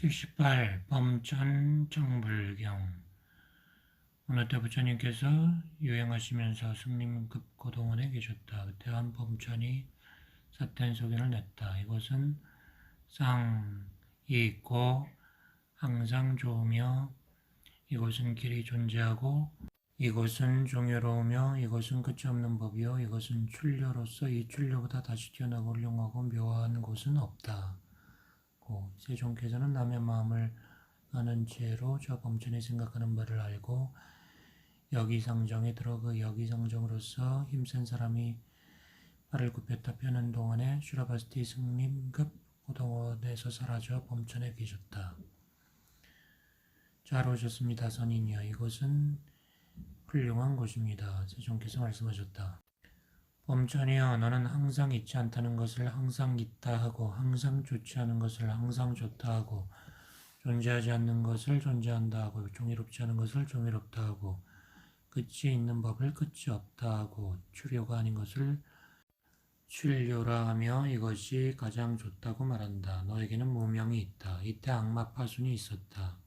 78. 범천 정불경. 어느 때 부처님께서 유행하시면서 승림급 고동원에 계셨다. 그때 한 범천이 사텐 소견을 냈다. 이것은 쌍이 있고 항상 좋으며, 이것은 길이 존재하고, 이것은 종유로우며, 이것은 끝이 없는 법이요, 이것은 출료로서 이 출료보다 다시 뛰어나고 훌륭하고 묘한 곳은 없다. 세종께서는 남의 마음을 아는 채로 저 범천이 생각하는 바를 알고 여기상정에 들어 그 여기상정으로서 힘센 사람이 발을 굽혔다 펴는 동안에 슈라바스티 승림급 고동원에서 사라져 범천에 계셨다. 잘 오셨습니다, 선인이여. 이곳은 훌륭한 곳입니다. 세종께서 말씀하셨다. 범천이여, 너는 항상 있지 않다는 것을 항상 있다 하고, 항상 좋지 않은 것을 항상 좋다 하고, 존재하지 않는 것을 존재한다 하고, 종이롭지 않은 것을 종이롭다 하고, 끝이 있는 법을 끝이 없다 하고, 출료가 아닌 것을 출료라 하며 이것이 가장 좋다고 말한다. 너에게는 무명이 있다. 이때 악마파순이 있었다.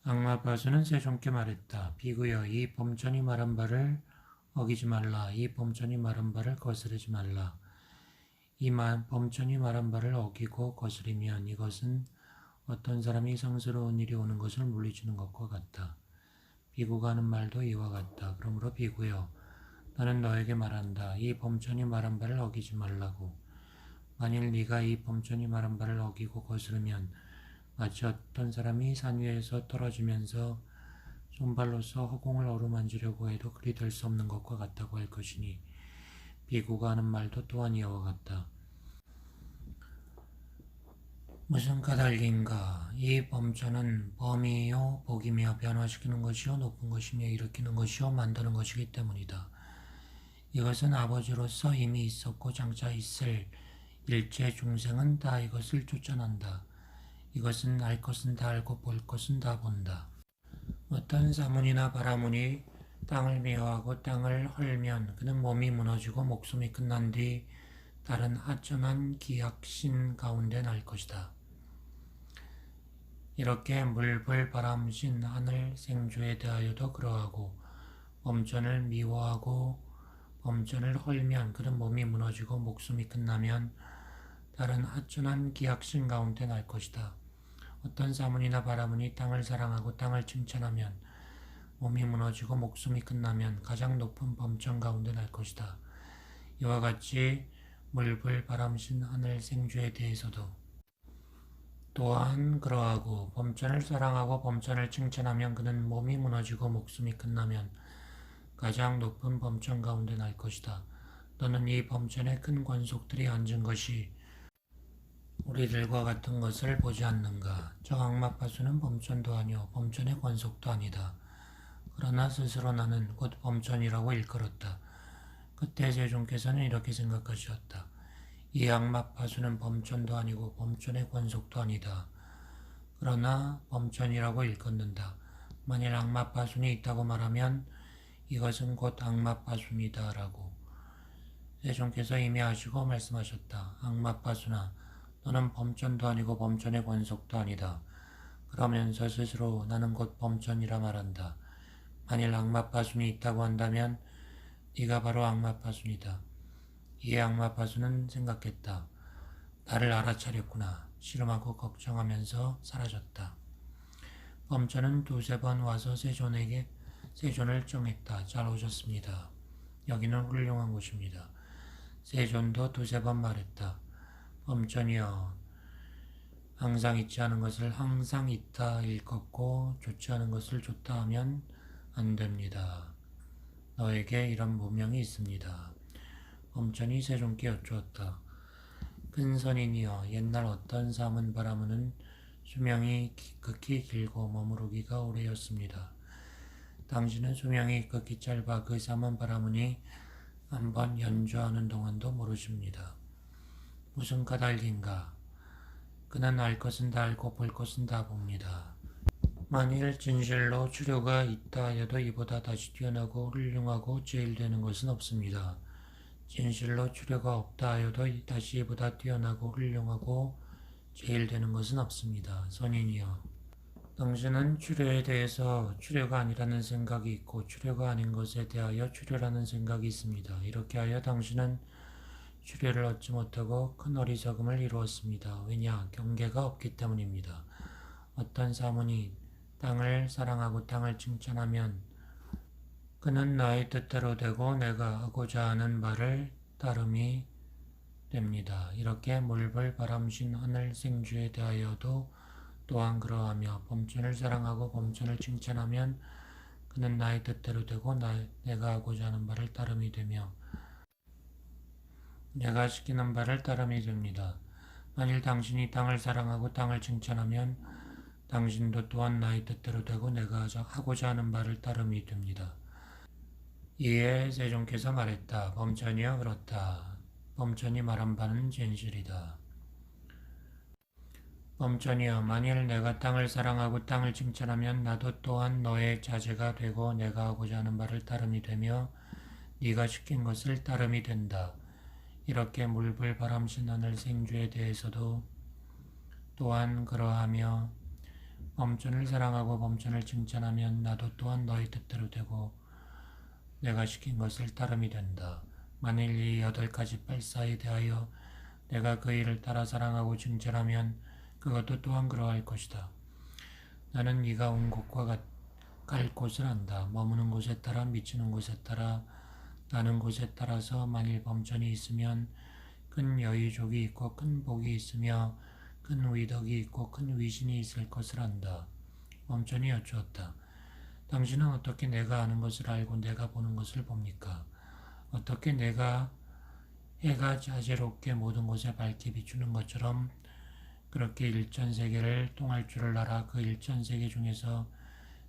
악마파순은 세종께 말했다. 비구여, 이 범천이 말한 바를 어기지 말라. 이 범천이 말한 바를 거스르지 말라. 범천이 말한 바를 어기고 거스리면 이것은 어떤 사람이 상스러운 일이 오는 것을 물리치는 것과 같다. 비구가 하는 말도 이와 같다. 그러므로 비구여, 나는 너에게 말한다. 이 범천이 말한 바를 어기지 말라고. 만일 네가 이 범천이 말한 바를 어기고 거스르면 마치 어떤 사람이 산 위에서 떨어지면서 손발로서 허공을 어루만지려고 해도 그리 될 수 없는 것과 같다고 할 것이니, 비구가 하는 말도 또한 이와 같다. 무슨 까닭인가? 이 범천은 범이요 복이며 변화시키는 것이요 높은 것이며 일으키는 것이요 만드는 것이기 때문이다. 이것은 아버지로서 이미 있었고 장차 있을 일체 중생은 다 이것을 쫓아난다. 이것은 알 것은 다 알고 볼 것은 다 본다. 어떤 사문이나 바라문이 땅을 미워하고 땅을 헐면 그는 몸이 무너지고 목숨이 끝난 뒤 다른 하천한 기약신 가운데 날 것이다. 이렇게 물불 바람신 하늘 생주에 대하여도 그러하고, 범천을 미워하고 범천을 헐면 그는 몸이 무너지고 목숨이 끝나면 다른 하천한 기약신 가운데 날 것이다. 어떤 사문이나 바라문이 땅을 사랑하고 땅을 칭찬하면 몸이 무너지고 목숨이 끝나면 가장 높은 범천 가운데 날 것이다. 이와 같이 물불 바람신 하늘 생주에 대해서도 또한 그러하고, 범천을 사랑하고 범천을 칭찬하면 그는 몸이 무너지고 목숨이 끝나면 가장 높은 범천 가운데 날 것이다. 너는 이 범천에 큰 권속들이 앉은 것이 우리들과 같은 것을 보지 않는가? 저 악마파수는 범천도 아니오 범천의 권속도 아니다. 그러나 스스로 나는 곧 범천이라고 일컬었다. 그때 세종께서는 이렇게 생각하셨다. 이 악마파수는 범천도 아니고 범천의 권속도 아니다. 그러나 범천이라고 일컫는다. 만일 악마파순이 있다고 말하면 이것은 곧 악마파순이다 라고. 세종께서 이미 아시고 말씀하셨다. 악마파순아, 너는 범천도 아니고 범천의 권속도 아니다. 그러면서 스스로 나는 곧 범천이라 말한다. 만일 악마파순이 있다고 한다면 네가 바로 악마파순이다. 이에 악마파순은 생각했다. 나를 알아차렸구나. 씨름하고 걱정하면서 사라졌다. 범천은 두세 번 와서 세존을 정했다. 잘 오셨습니다. 여기는 훌륭한 곳입니다. 세존도 두세 번 말했다. 범천이여, 항상 있지 않은 것을 항상 있다 일컫고 좋지 않은 것을 좋다 하면 안 됩니다. 너에게 이런 무명이 있습니다. 범천이 세종께 여쭈었다. 큰 선인이여, 옛날 어떤 사문 바라문은 수명이 극히 길고 머무르기가 오래였습니다. 당신은 수명이 극히 짧아 그 사문 바라문이 한번 연주하는 동안도 모르십니다. 무슨 까닭인가? 그는 알 것은 다 알고 볼 것은 다 봅니다. 만일 진실로 추료가 있다 하여도 이보다 다시 뛰어나고 훌륭하고 제일 되는 것은 없습니다. 진실로 추료가 없다 하여도 다시 이보다 뛰어나고 훌륭하고 제일 되는 것은 없습니다. 선인이여, 당신은 추려에 대해서 추려가 아니라는 생각이 있고 추려가 아닌 것에 대하여 추려라는 생각이 있습니다. 이렇게 하여 당신은 추려를 얻지 못하고 큰 어리석음을 이루었습니다. 왜냐? 경계가 없기 때문입니다. 어떤 사문이 땅을 사랑하고 땅을 칭찬하면 그는 나의 뜻대로 되고 내가 하고자 하는 바를 따름이 됩니다. 이렇게 물불 바람신 하늘 생주에 대하여도 또한 그러하며 범천을 사랑하고 범천을 칭찬하면 그는 나의 뜻대로 되고 내가 하고자 하는 바를 따름이 되며 내가 시키는 바를 따름이 됩니다. 만일 당신이 땅을 사랑하고 땅을 칭찬하면 당신도 또한 나의 뜻대로 되고 내가 하고자 하는 바를 따름이 됩니다. 이에 세종께서 말했다. 범천이여 그렇다. 범천이 말한 바는 진실이다. 범천이여, 만일 내가 땅을 사랑하고 땅을 칭찬하면 나도 또한 너의 자제가 되고 내가 하고자 하는 바를 따름이 되며 네가 시킨 것을 따름이 된다. 이렇게 물불 바람신 하늘 생주에 대해서도 또한 그러하며 범천을 사랑하고 범천을 칭찬하면 나도 또한 너의 뜻대로 되고 내가 시킨 것을 따름이 된다. 만일 이 8가지 발사에 대하여 내가 그 일을 따라 사랑하고 칭찬하면 그것도 또한 그러할 것이다. 나는 네가 온 곳과 갈 곳을 안다. 머무는 곳에 따라 미치는 곳에 따라 나는 곳에 따라서 만일 범천이 있으면 큰 여의족이 있고 큰 복이 있으며 큰 위덕이 있고 큰 위신이 있을 것을 안다. 범천이 여쭈었다. 당신은 어떻게 내가 아는 것을 알고 내가 보는 것을 봅니까? 어떻게 내가 해가 자재롭게 모든 곳에 밝게 비추는 것처럼 그렇게 일천세계를 통할 줄을 알아 그 일천세계 중에서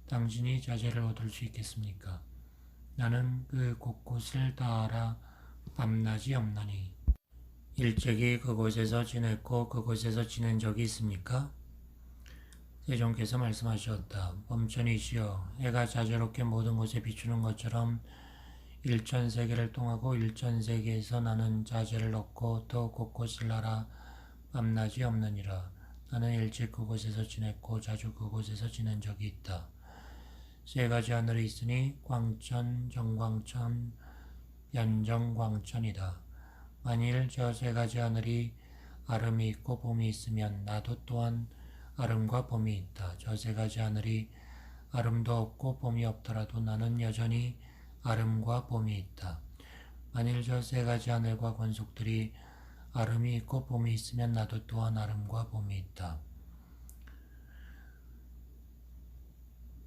당신이 자재를 얻을 수 있겠습니까? 나는 그 곳곳을 다 알아 밤낮이 없나니. 일찍이 그곳에서 지냈고 그곳에서 지낸 적이 있습니까? 세종께서 말씀하셨다. 범천이시여, 해가 자재롭게 모든 곳에 비추는 것처럼 일천세계를 통하고 일천세계에서 나는 자재를 얻고 또 곳곳을 알아 밤낮이 없느니라. 나는 일찍 그곳에서 지냈고 자주 그곳에서 지낸 적이 있다. 3가지 하늘이 있으니 광천, 정광천, 연정광천이다. 만일 저 3가지 하늘이 아름이 있고 봄이 있으면 나도 또한 아름과 봄이 있다. 저 3가지 하늘이 아름도 없고 봄이 없더라도 나는 여전히 아름과 봄이 있다. 만일 저 3가지 하늘과 권속들이 아름이 있고 봄이 있으면 나도 또한 아름과 봄이 있다.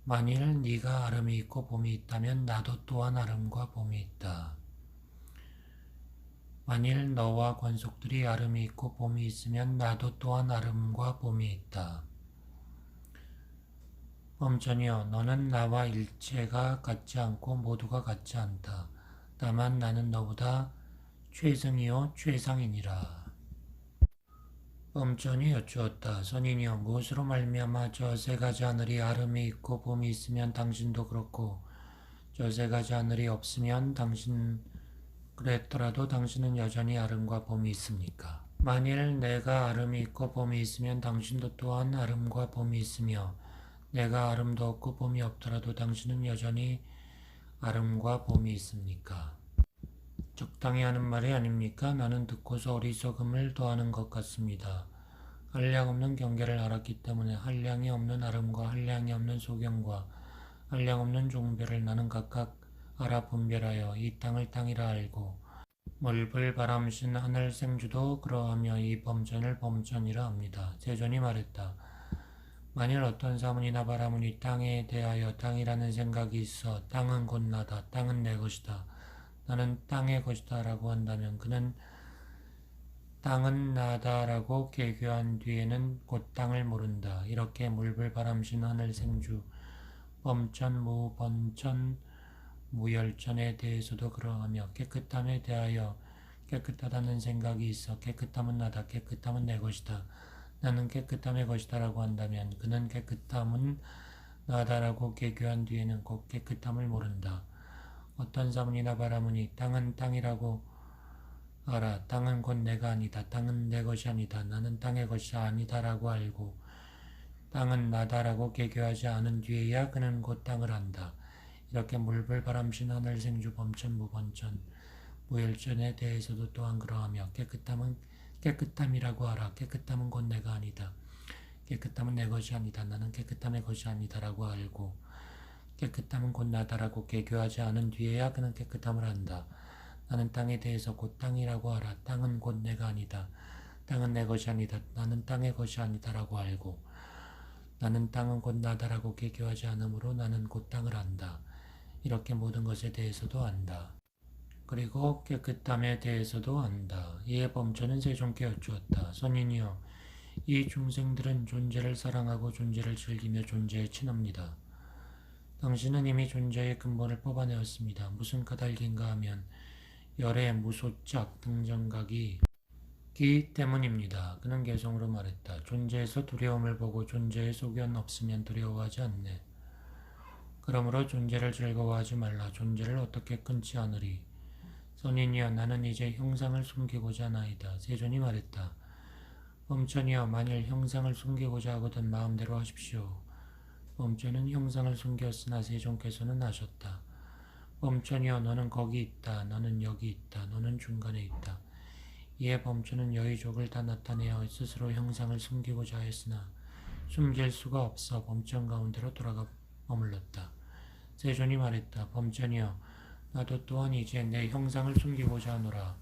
만일 네가 아름이 있고 봄이 있다면 나도 또한 아름과 봄이 있다. 만일 너와 권속들이 아름이 있고 봄이 있으면 나도 또한 아름과 봄이 있다. 범천이여, 너는 나와 일체가 같지 않고 모두가 같지 않다. 다만 나는 너보다 최승이요 최상이니라. 범천이 여쭈었다. 선인이여, 무엇으로 말미암아 저 3가지 하늘이 아름이 있고 봄이 있으면 당신도 그렇고 저 3가지 하늘이 없으면 그랬더라도 당신은 여전히 아름과 봄이 있습니까? 만일 내가 아름이 있고 봄이 있으면 당신도 또한 아름과 봄이 있으며 내가 아름도 없고 봄이 없더라도 당신은 여전히 아름과 봄이 있습니까? 적당히 하는 말이 아닙니까? 나는 듣고서 어리석음을 더하는 것 같습니다. 한량 없는 경계를 알았기 때문에 한량이 없는 아름과 한량이 없는 소경과 한량 없는 종별을 나는 각각 알아 분별하여 이 땅을 땅이라 알고 물불 바람신 하늘 생주도 그러하며 이 범천을 범천이라 합니다. 세존이 말했다. 만일 어떤 사문이나 바라문이 땅에 대하여 땅이라는 생각이 있어 땅은 곧 나다, 땅은 내 것이다, 나는 땅의 것이다 라고 한다면 그는 땅은 나다 라고 개교한 뒤에는 곧 땅을 모른다. 이렇게 물불 바람신 하늘 생주 범천 무번천 무열천에 대해서도 그러하며 깨끗함에 대하여 깨끗하다는 생각이 있어 깨끗함은 나다, 깨끗함은 내 것이다, 나는 깨끗함의 것이다 라고 한다면 그는 깨끗함은 나다라고 개교한 뒤에는 곧 깨끗함을 모른다. 어떤 사문이나 바라문이 땅은 땅이라고 알아. 땅은 곧 내가 아니다. 땅은 내 것이 아니다. 나는 땅의 것이 아니다라고 알고 땅은 나다라고 개교하지 않은 뒤에야 그는 곧 땅을 안다. 이렇게 물불 바람신 하늘생주 범천 무번천 무열전에 대해서도 또한 그러하며 깨끗함은 깨끗함이라고 하라. 깨끗함은 곧 내가 아니다. 깨끗함은 내 것이 아니다. 나는 깨끗함의 것이 아니다라고 알고 깨끗함은 곧 나다라고 개교하지 않은 뒤에야 그는 깨끗함을 안다. 나는 땅에 대해서 곧 땅이라고 하라. 땅은 곧 내가 아니다. 땅은 내 것이 아니다. 나는 땅의 것이 아니다라고 알고 나는 땅은 곧 나다라고 개교하지 않으므로 나는 곧 땅을 안다. 이렇게 모든 것에 대해서도 안다. 그리고 깨끗함에 대해서도 안다. 이에 범천은 세종께 여쭈었다. 선인이여, 이 중생들은 존재를 사랑하고 존재를 즐기며 존재에 친합니다. 당신은 이미 존재의 근본을 뽑아내었습니다. 무슨 까닭인가 하면 열의 무소짝 등정각이 기 때문입니다. 그는 개성으로 말했다. 존재에서 두려움을 보고 존재의 소견 없으면 두려워하지 않네. 그러므로 존재를 즐거워하지 말라. 존재를 어떻게 끊지 않으리. 선인이여, 나는 이제 형상을 숨기고자 하나이다. 세존이 말했다. 범천이여, 만일 형상을 숨기고자 하거든 마음대로 하십시오. 범천은 형상을 숨겼으나 세종께서는 하셨다. 범천이여, 너는 거기 있다. 너는 여기 있다. 너는 중간에 있다. 이에 범천은 여의족을 다 나타내어 스스로 형상을 숨기고자 했으나 숨길 수가 없어 범천 가운데로 돌아가 머물렀다. 세존이 말했다. 범천이여, 나도 또한 이제 내 형상을 숨기고자 하노라.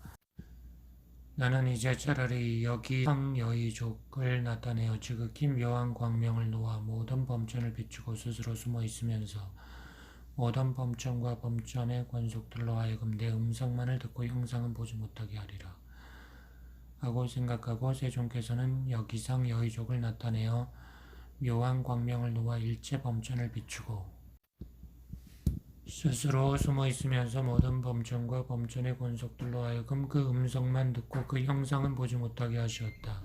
나는 이제 차라리 여기상 여의족을 나타내어 지극히 묘한 광명을 놓아 모든 범천을 비추고 스스로 숨어 있으면서 모든 범천과 범천의 관속들로 하여금 내 음성만을 듣고 형상은 보지 못하게 하리라. 하고 생각하고 세종께서는 여기상 여의족을 나타내어 묘한 광명을 놓아 일체 범천을 비추고 스스로 숨어 있으면서 모든 범천과 범천의 권속들로 하여금 그 음성만 듣고 그 형상은 보지 못하게 하시었다.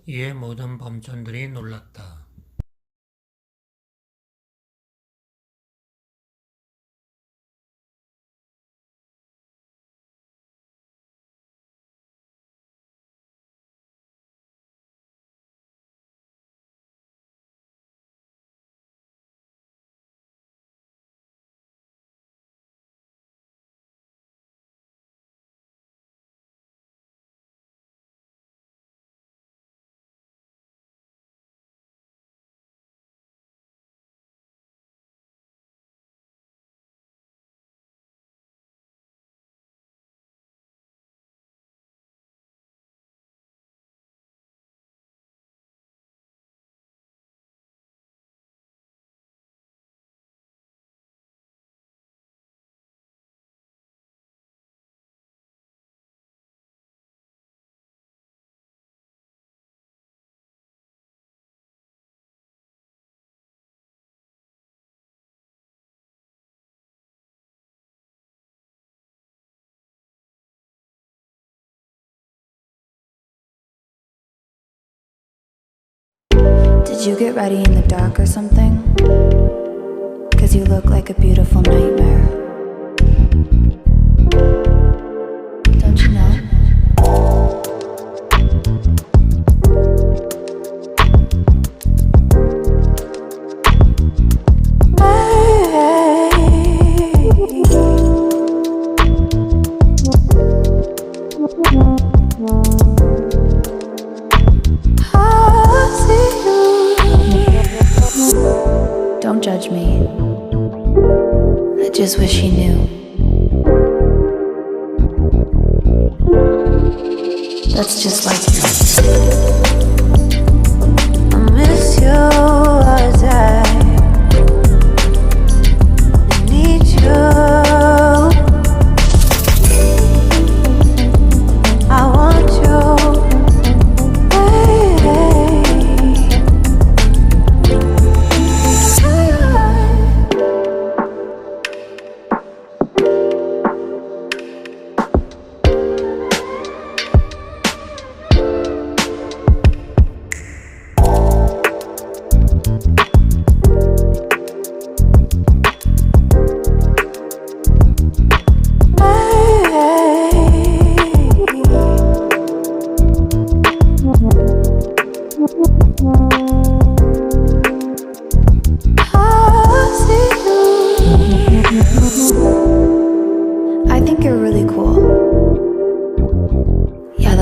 이에 모든 범천들이 놀랐다. Did you get ready in the dark or something? 'Cause you look like a beautiful nightmare. Don't you know? Don't judge me. I just wish you knew. That's just like you. I miss you all the time. I need you. I want you.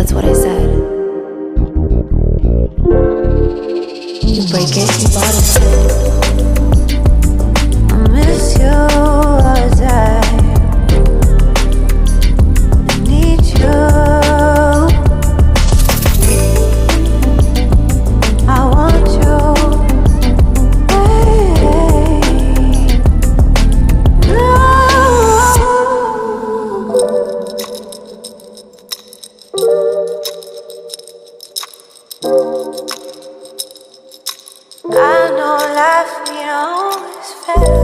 that's what I said. You break it, you bought it. I miss you all the time. I need you. I want you. I know life, you know, is fair.